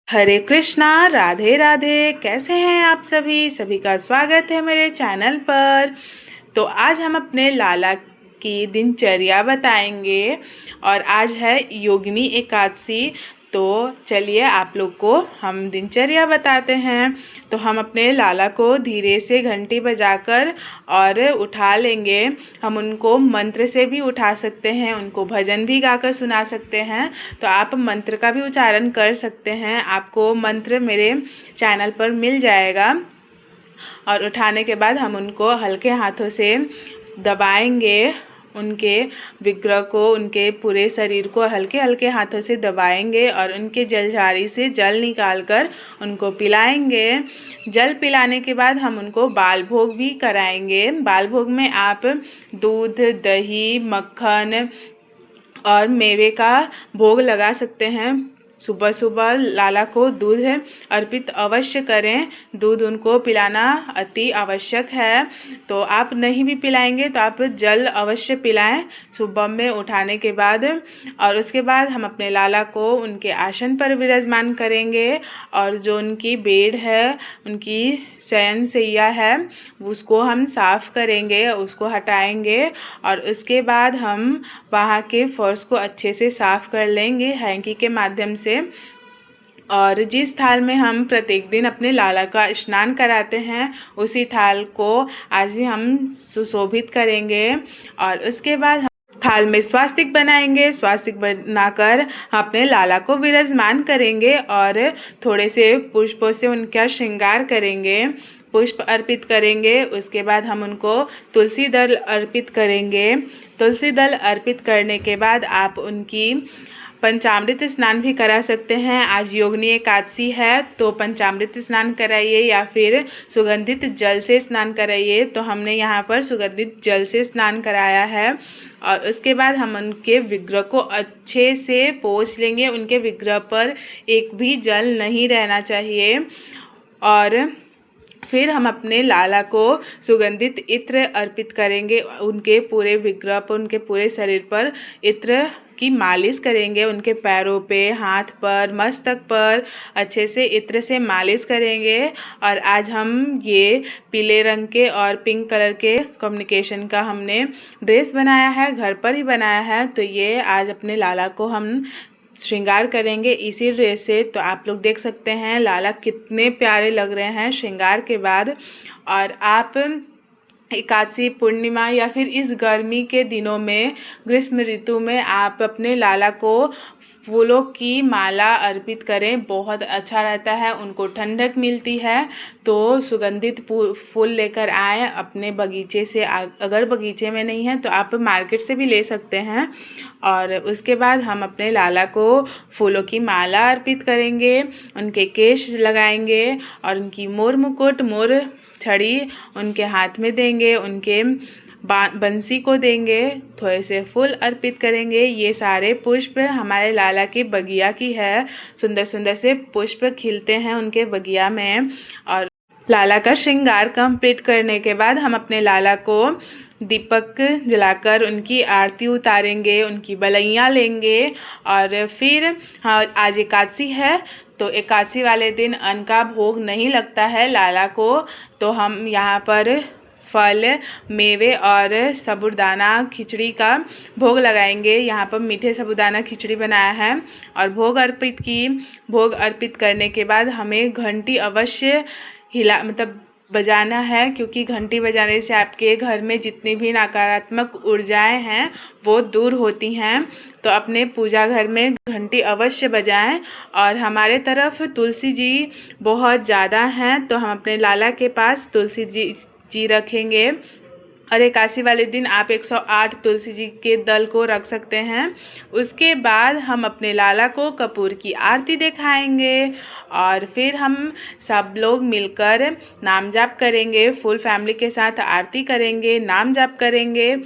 हरे कृष्णा, राधे राधे। कैसे हैं आप सभी? सभी का स्वागत है मेरे चैनल पर। तो आज हम अपने लाला की दिनचर्या बताएंगे और आज है योगिनी एकादशी। तो चलिए आप लोग को हम दिनचर्या बताते हैं। तो हम अपने लाला को धीरे से घंटी बजाकर और उठा लेंगे। हम उनको मंत्र से भी उठा सकते हैं, उनको भजन भी गाकर सुना सकते हैं। तो आप मंत्र का भी उच्चारण कर सकते हैं, आपको मंत्र मेरे चैनल पर मिल जाएगा। और उठाने के बाद हम उनको हल्के हाथों से दबाएंगे, उनके विग्रह को, उनके पूरे शरीर को हल्के हल्के हाथों से दबाएंगे और उनके जलझारी से जल निकालकर उनको पिलाएंगे। जल पिलाने के बाद हम उनको बाल भोग भी कराएंगे। बाल भोग में आप दूध, दही, मक्खन और मेवे का भोग लगा सकते हैं। सुबह सुबह लाला को दूध अर्पित अवश्य करें। दूध उनको पिलाना अति आवश्यक है। तो आप नहीं भी पिलाएंगे तो आप जल अवश्य पिलाएं सुबह में उठाने के बाद। और उसके बाद हम अपने लाला को उनके आसन पर विराजमान करेंगे और जो उनकी बेड है, उनकी शयन शैया है, उसको हम साफ़ करेंगे, उसको हटाएंगे और उसके बाद हम वहाँ के फर्श को अच्छे से साफ़ कर लेंगे हैंकी के माध्यम से। और जिस थाल में हम प्रत्येक दिन अपने लाला का स्नान कराते हैं उसी थाल को आज भी हम सुशोभित करेंगे। और उसके बाद थाल में स्वास्तिक बनाएंगे। स्वास्तिक बनाकर अपने लाला को विराजमान करेंगे और थोड़े से पुष्पों से उनका श्रृंगार करेंगे, पुष्प अर्पित करेंगे। उसके बाद हम उनको तुलसी दल अर्पित करेंगे। तुलसी दल अर्पित करने के बाद आप उनकी पंचामृत स्नान भी करा सकते हैं। आज योगिनी एकादशी है तो पंचामृत स्नान कराइए या फिर सुगंधित जल से स्नान कराइए। तो हमने यहाँ पर सुगंधित जल से स्नान कराया है। और उसके बाद हम उनके विग्रह को अच्छे से पोंछ लेंगे। उनके विग्रह पर एक भी जल नहीं रहना चाहिए। और फिर हम अपने लाला को सुगंधित इत्र अर्पित करेंगे। उनके पूरे विग्रह पर, उनके पूरे शरीर पर इत्र की मालिश करेंगे। उनके पैरों पे, हाथ पर, मस्तक पर अच्छे से इत्र से मालिश करेंगे। और आज हम ये पीले रंग के और पिंक कलर के कॉम्बिनेशन का हमने ड्रेस बनाया है, घर पर ही बनाया है। तो ये आज अपने लाला को हम श्रृंगार करेंगे इसी ड्रेस से। तो आप लोग देख सकते हैं लाला कितने प्यारे लग रहे हैं श्रृंगार के बाद। और आप एकादशी, पूर्णिमा या फिर इस गर्मी के दिनों में, ग्रीष्म ऋतु में आप अपने लाला को फूलों की माला अर्पित करें, बहुत अच्छा रहता है, उनको ठंडक मिलती है। तो सुगंधित फूल लेकर आएँ अपने बगीचे से। अगर बगीचे में नहीं है तो आप मार्केट से भी ले सकते हैं। और उसके बाद हम अपने लाला को फूलों की माला अर्पित करेंगे, उनके केश लगाएंगे और उनकी मोर मुकुट, मोर छड़ी उनके हाथ में देंगे, उनके बंसी को देंगे, थोड़े से फूल अर्पित करेंगे। ये सारे पुष्प हमारे लाला की बगिया की है। सुंदर सुंदर से पुष्प खिलते हैं उनके बगिया में। और लाला का श्रृंगार कंप्लीट करने के बाद हम अपने लाला को दीपक जलाकर उनकी आरती उतारेंगे, उनकी बलैयाँ लेंगे। और फिर हाँ, आज एकादशी है तो एकादशी वाले दिन अन्न का भोग नहीं लगता है लाला को। तो हम यहाँ पर फल, मेवे और साबूदाना खिचड़ी का भोग लगाएंगे। यहाँ पर मीठे साबूदाना खिचड़ी बनाया है और भोग अर्पित करने के बाद हमें घंटी अवश्य बजाना है, क्योंकि घंटी बजाने से आपके घर में जितनी भी नकारात्मक ऊर्जाएं हैं वो दूर होती हैं। तो अपने पूजा घर में घंटी अवश्य बजाएं। और हमारे तरफ तुलसी जी बहुत ज़्यादा हैं तो हम अपने लाला के पास तुलसी जी रखेंगे। और एकादशी वाले दिन आप 108 तुलसी जी के दल को रख सकते हैं। उसके बाद हम अपने लाला को कपूर की आरती दिखाएंगे और फिर हम सब लोग मिलकर नाम जाप करेंगे, फुल फैमिली के साथ आरती करेंगे, नाम जाप करेंगे।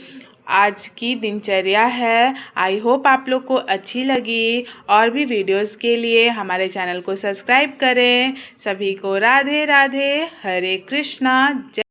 आज की दिनचर्या है। आई होप आप लोग को अच्छी लगी। और भी वीडियोस के लिए हमारे चैनल को सब्सक्राइब करें। सभी को राधे राधे, हरे कृष्णा।